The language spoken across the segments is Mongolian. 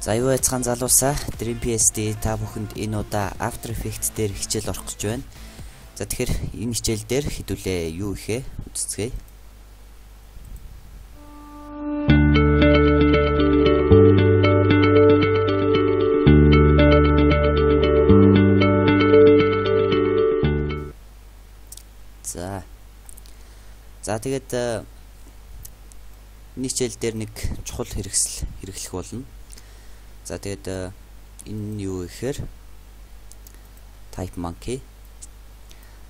За юу яцхан залуусаа Dream PSD та бүхэнд энэ удаа After Effects дээр хичээл орох гэж байна. За тэгэхээр энэ хичээл дээр хэдүүлээ юу ихээ үзцгээе. За тэгээд энэ хичээл дээр нэг чухал хэрэглэх болно. За тэгээд энэ юу гэхээр Type Monkey.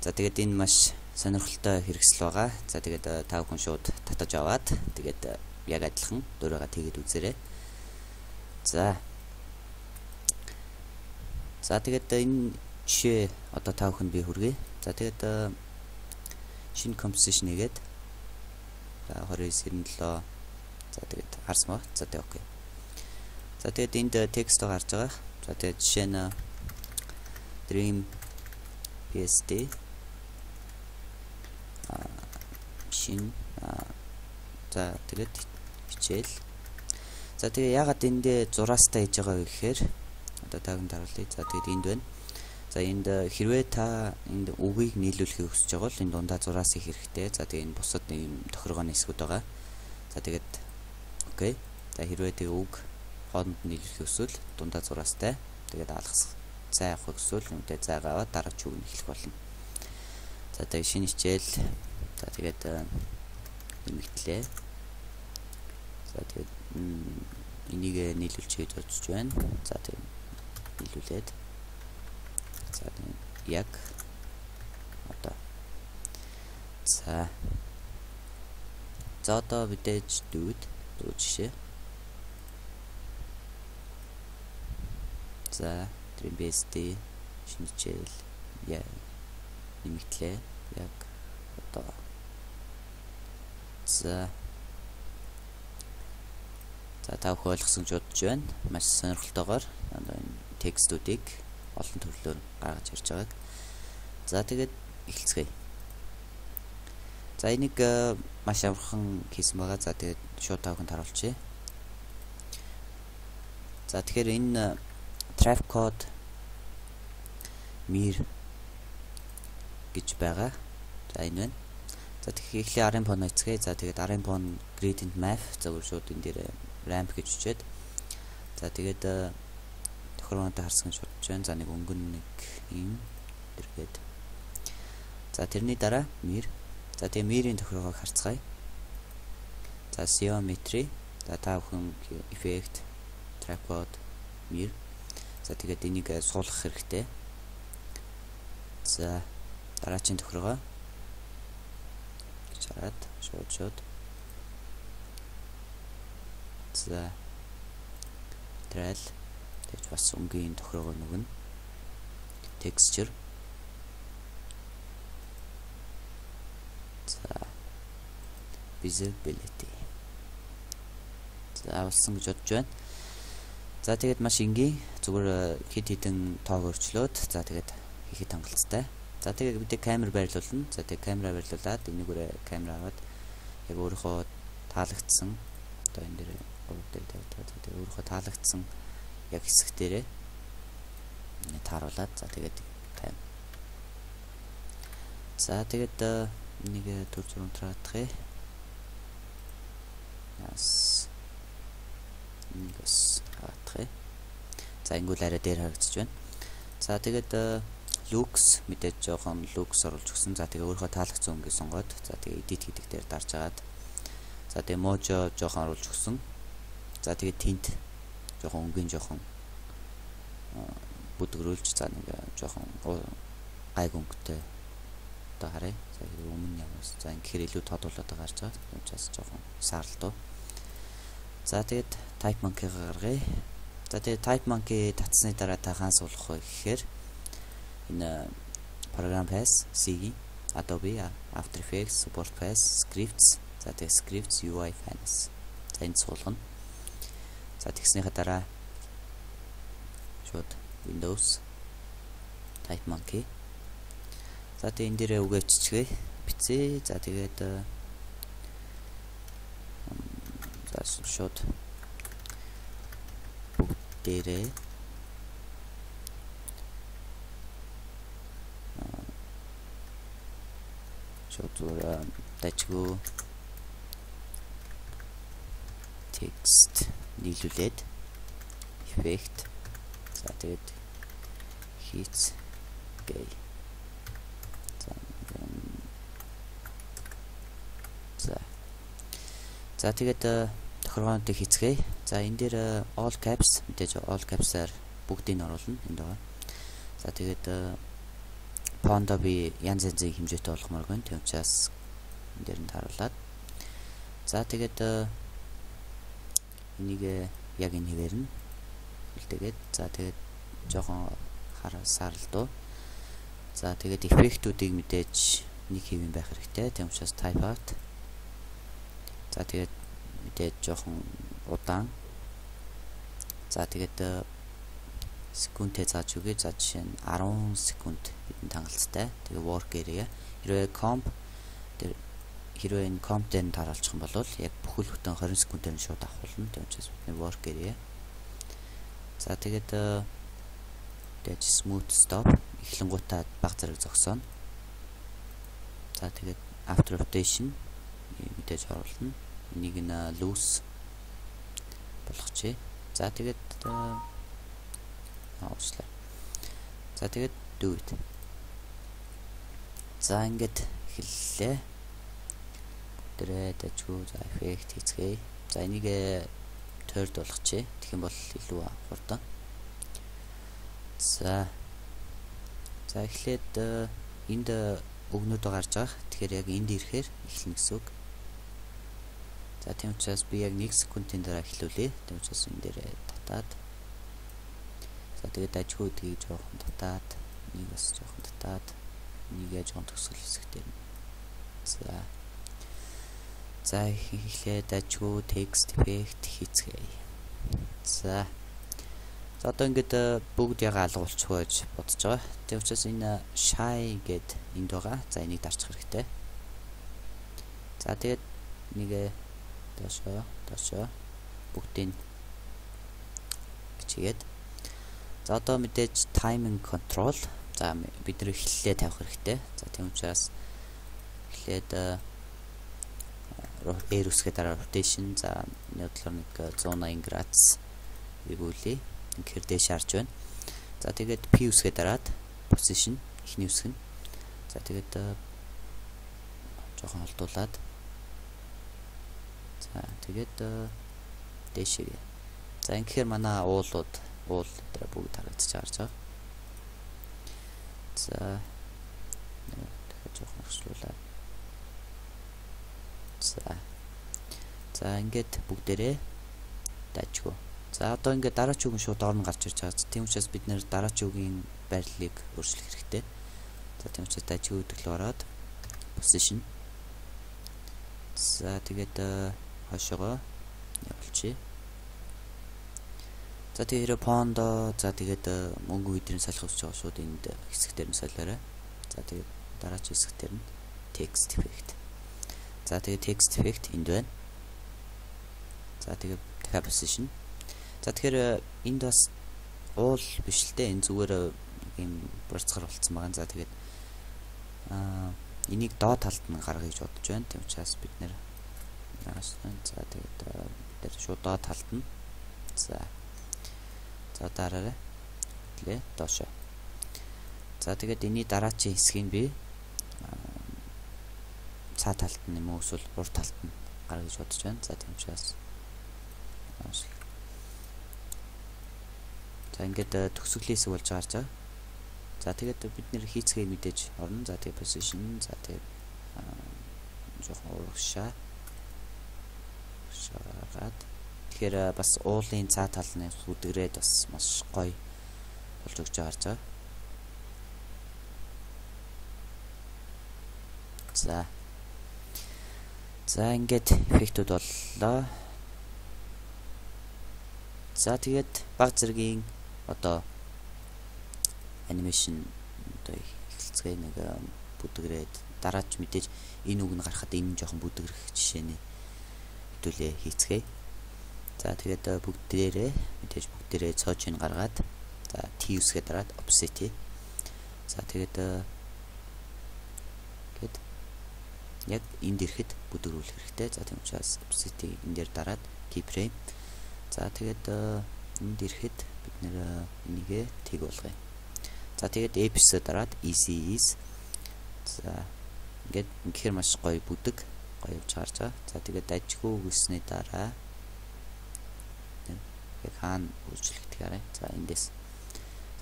За тэгээд энэ маш сонирхолтой хэрэгсэл байгаа. За тэгээд та бүхэн шууд татаж аваад тэгээд яг адилхан дөрөөгөө тэгээд үзээрэй. За тэгээд энэ жишээ одоо та бүхэнд би хүргэе. За тэгээд шинэ composition нэгээд за 2997 за тэгээд харсан ба. За тэгээд окей. За тэгээд энд текст гарч байгаа. За тэгээд жишээ нь Dream PSD шинэ за тэгээд хичээл. За тэгээд ягаад эндээ зураастай хийж байгаа вэ гэхээр одоо тагнад харуулъя. За тэгээд энд байна. За энд хэрвээ та энд үгийг нийлүүлэхийг хүсэж байгаа бол энэ дундаа зураас их хэрэгтэй. За тэгээд энэ бусад ийм тохиргооны хэсгүүд байгаа. За тэгээд окей. За хэрвээ тэг үг хооронд нийлүүлэхийг хүсвэл дундаа зураастай. Тэгээд алгас цай авах хүсвэл үнэтэй цайгаа аваад дараа ч үг нь эхлэх болно. За тэгээд шинэ хичээл. За тэгээд нэмэгдлээ. За тэгээд энийг нийлүүлж хийж бодож байна. За тэгээд нийлүүлээд за яг одоо за одоо мэдээж дүүд жишээ. За Dream PSD шинэ хичээл яг нэмэгдлээ яг одоо за та бүхэн ойлгосон гэж бодож байна. Маш сонирхолтойгоор одоо энэ текстүүдийг олон төрлөөр гаргаж ирж байгааг. За тэгээд эхэлцгээе. За энийг маш амархан хийсэн байгаа. За тэгээд шууд та бүхэнд харуулчихъя. За тэгэхээр энэ traffic code mir гэж байгаа. За энэ байна. За тэгэхээр эхлээ арын фон эцгээе. За тэгээд арын фон gradient map зөвхөн шууд энэ дээр ramp гэж үчээд. За тэгээд тохиромжтой харсан гэж бодож байна. За нэг өнгөн нэг юм дэргээд. За тэрний дараа mir. За тэгээ mirийн тохиргоог харцгаая. За geometry. За та бүхэн effect traffic code mir. За тэгээд энийг суулгах хэрэгтэй. За дараагийн тохиргоо гэж хараад шууд. За trail тэгж бас өнгийн тохиргоо нөгөн texture. За visibility. За авсан гэж бодож байна. За тэгээд маш энгийн зүгээр хэд хэдэн тоог өөрчлөөд за тэгээд хийхэд хангалттай. За тэгээд бид камер байрлуулна. За тэгээд камера байрлуулад энийгээрээ камера аваад яг өөрийнхөө таалагдсан одоо энэ дээр тэгээд өөрийнхөө таалагдсан яг хэсэг дээрээ тааруулаад за тэгээд тайм. За тэгээд энийг төр зураг траадах. Яс. Нэгс хаатах. За ингүүл арай дээр харагдаж байна. За тэгээд lux мэдээж жоохон lux оруулж өгсөн. За тэгээд өөрийнхөө таалагдсан өнгийг сонгоод за тэгээд edit гэдэг дээр дарж агаад за тэгээд mojo жоохон оруулж өгсөн. За тэгээд tint жоохон өнгийн жоохон бүдгөрүүлж за нэг жоохон гайг өнгөтэй одоо харъя. За өмнө ямаас за ингэхээр илүү тодуулаад гарч байгаа. Учраас жоохон саарлтуу. За тэгээд Type Monkey гаргая. За тэгээд Type Monkey татсны дараа та хаан суулгах вэ гэхээр энэ program pass, C, Adobe, After Effects, Support Pass, Scripts, за тэгээд Scripts UI Finance. За энэ суулгана. За тэгснийхаа дараа шууд Windows Type Monkey. За тэгээд энэ дээрээ үгээ чичгээ бицээ. За тэгээд за шууд дээрээ зүгээр дажгүй текст нийлүүлээд effect за тэгээд хийцгээе. За тэгээд тохиргоонуудыг хийцгээе. За энэ дээр all caps мэдээж all caps-аар бүгдийг нь оруулна энд байгаа. За тэгээд фондо би янз янзын хэмжээтэй болгомоор гэн. Тийм учраас энэ дээр нь харуулад. За тэгээд энийг яг энэ хэвээр нь хэлтэйгээд за тэгээд жоохон саралдуу. За тэгээд эффектүүдийг мэдээж нэг хэвэн байх хэрэгтэй. Тийм учраас type out. За тэгээд мэдээж жоохон удаан. За тэгээд секундтэй зааж үгүй. За жишээ нь 10 секунд бидний хангалттай. Тэгээ work area. Хэрвээ энэ comp дээр нь таруулчих юм бол яг бүхэл бүтэн 20 секундээр нь шууд авахулна. Тийм учраас бидний work area. За тэгээд smooth stop эхлэнгуутаа баг зэрэг зогсооно. За тэгээд after rotation мэдээж оруулна. Энийг нь loose болгочихъя. За тэгээд уучлаа. За тэгээд do it. За ингээд эхэллээ. Тэрэ дажгүй за effect хийцгээе. За энийг third болгочихъя. Тэгэх юм бол илүү хурдан. За эхлээд энд өгнөдөө гарч байгаа. Тэгэхээр яг энд ирэхээр эхэлнэ гэсэн үг. За тийм учраас би яг 1 секундын дараа эхлүүлээ. Тийм учраас энэ дээр татаад. За тэгээд дажгүй тгий жоохон татаад, нэг бас жоохон татаад, нэгээ жоохон төгсгөл хэсэгтэй. За эхлээд дажгүй text effect хийцгээе. За одоо ингээд бүгд яг алга болчихоо гэж бодож байгаа. Тийм учраас энэ shy гэд энд байгаа. За энийг дарчих хэрэгтэй. За тэгээд нэгэ доошоо бүгдийг чигээд. За одоо мэдээж timing control. За бид нэр эхлэлээ тавих хэрэгтэй. За тийм учраас эхлээд air үсгээ дараа rotation. За энэ бодлоор нэг 180 градус өгүүлээ. Ингээд дээш харж байна. За тэгээд P үсгээ дараад position эхний үсэг нь. За тэгээд жоохон холдуулаад. За тэгээд дээшээ. За ингэхээр манай уул дээр бүгд харагдаж байгаа. За дахиад жоохон орчлуулаад. За ингээд бүгдээрээ дажгүй. За одоо ингээд дараач үгийн шууд орно гарч ирж байгаа. Тийм учраас бид нэр дараач үгийн байрлалыг өөрчлөх хэрэгтэй. За тийм учраас дажгүй төглөө ороод position. За тэгээд хойшоогоо явуулчих. За тэгээд фондо за тэгээд мөнгө үеийн салхи усч байгаа шууд энд хэсэг дээр нь солиорой. За тэгээд дараач хэсэг дээр нь text effect. За тэгээд text effect энд байна. За тэгээд дахиад position. За тэгэхээр энд бас уул биш л дээ. Энэ зүгээр ийм процессор болцсон байгаа. За тэгээд энийг доод талд нь гаргая гэж бодож байна. Тийм учраас бид нэр за тэгээд дээр шууд доод талд нь за дараарай. Гэлээ доошоо. За тэгээд энэний дараачийн хэсгийг би цаа талд нь юм уу эсвэл урд талд нь гаргая гэж бодож байна. За тийм учраас за ингээд төгсгөлийн хэсэг болж гарч байгаа. За тэгээд бид нэр хийцгээ мэдээж орно. За тэгээд position за тэгээд жоохон урагшаад тэгэхээр бас уулын цаа тал нь үдгрээд бас маш гоё болж өгч гарч байгаа. За ингээд эффектүүд боллоо. За тэгээд баг зэргийн одоо анимашн одоо эхэлцгээ нэг бүдгрээд дараач мэдээж энэ үг нь гарахад энэ жоохон бүдгрэх жишээний хэдүүлээ хийцгээе. За тэгээд бүгд дээрээ мэдээж бүгдээрээ цоожийг гаргаад за T үсгээ дараад opacity. За тэгээд гээд яг энд ирэхэд бүдгэрүүлэх хэрэгтэй. За тийм учраас opacity энэ дээр дараад keyframe. За тэгээд энд ирэхэд бид нэр энийгээ тэг болгоё. За тэгээд Apex-ээр дараад easy ease. За ингээд үнэхээр маш гоё бүдэг гоё явж гарч байгаа. За тэгээд дажгүй гэсний дараа яг хаана үйлчлэгдэх арай. За эндээс.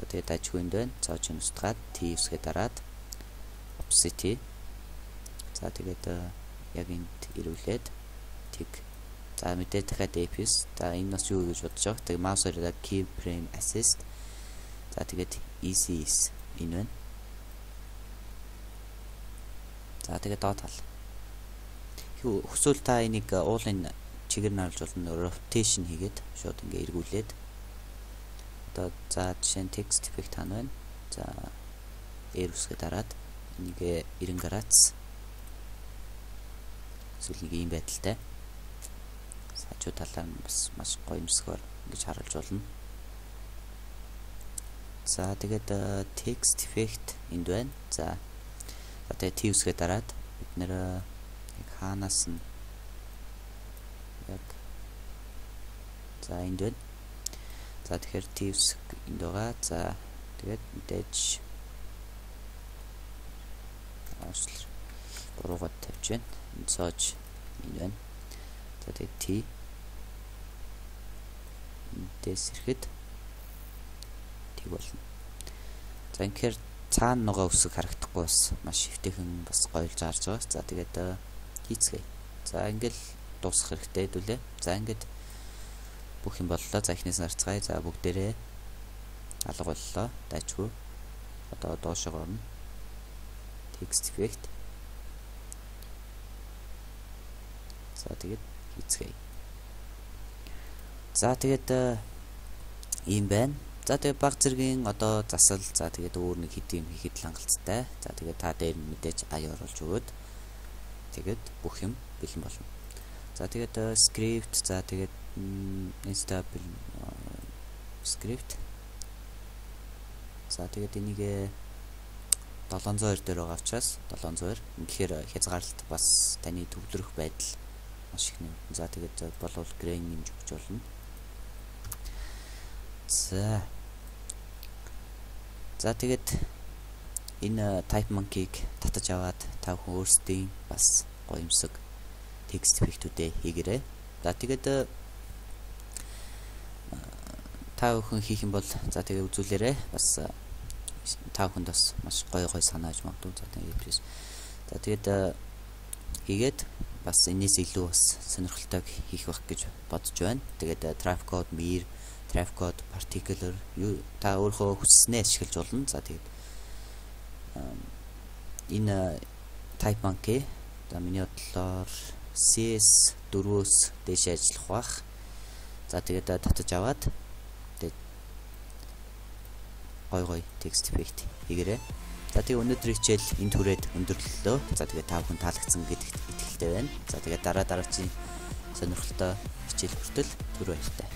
За тэгээд дажгүй энд байна. Цоожийг устгаад T үсгээ дараад opacity. За тэгээд яг энд ирүүлээд тэг. За мэдээ дахиад Apex. За энэ бас юу гэж бодож байгаа. Тэгээд маусаар keyframe assist. За тэгээд easy ease энэ байна. За тэгээд доод тал. Хүсвэл та энийг уулын чигээр наруулж болно. Rotation хийгээд шууд ингээ эргүүлээд. Одоо за жишээ нь text effect хаана байна? За R үсгээ дараад энийг 90 градус эсвэл нэг ийм байдалтай. Саачуу талаар бас маш гоё юмсгаар ингэж харуулж болно. За тэгээд text effect энд байна. За одоо T үсгээ дараад бид нэр яг хаанаас нь яг за энд байна. За тэгэхээр T үсэг энд байгаа. За тэгээд мэдээж аашлаа 3-гаар тавьж байна. Энд цоож энд байна. За тэгээд T эндээс ирэхэд тэг болно. За инхээр цаана нөгөө үсэг харагдахгүй бас маш хөвтэйхэн бас гоёлж харж байгаа. За тэгээд хийцгээе. За ингээл дуусгах хэрэгтэй хэдүүлээ. За ингээд бүх юм боллоо. За эхнээс нь харцгаая. За бүгдээрээ алга боллоо. Дайчгүй. Одоо доошоо орно. Text effect. За тэгээд хийцгээе. За тэгээд ийм байна. За тэгээд баг зэргийн одоо засал за тэгээд өөр нэг хэд юм хийхэд л хангалттай. За тэгээд та дээр мэдээж ай оруулж өгөөд тэгээд бүх юм бэлэн болно. За тэгээд script за тэгээд instable script. За тэгээд энийг 702 дээр байгаа учраас 702 тэгэхээр хязгаарлалт бас таны төвлөрөх байдал маш их нэмэгдэн. За тэгээд болвол grain нэмж өгч болно. За тэгээд энэ type monkey-г татаж аваад та бүхэн өөрсдийн бас гоё юмсаг text effect-үүдээ хийгээрэй. За тэгээд та бүхэн хийх юм бол за тэгээд үзүүлээрэй. Бас та бүхэнд бас маш гоё санааж магадгүй. За тэгээд за тэгээд хийгээд бас энэс илүү бас сонирхолтой хийх байх гэж бодож байна. Тэгээд traffic code mir traffic code particular юу та өөрөө хүсснээ ашиглаж болно. За тэгээд энэ type monkey за миний бодлоор CS 4-өөс дээш ажиллах бах. За тэгээд татаж аваад тэгээд гой text effect хийгээрэй. За тэгээд өнөөдрийн хичээл энэ түрээд өндөрлөлөө. За тэгээд та бүхэн таалагдсан гэдэгт итгэлтэй байна. За тэгээд дараагийн сонирхолтой хичээл хүртэл түр баяртай.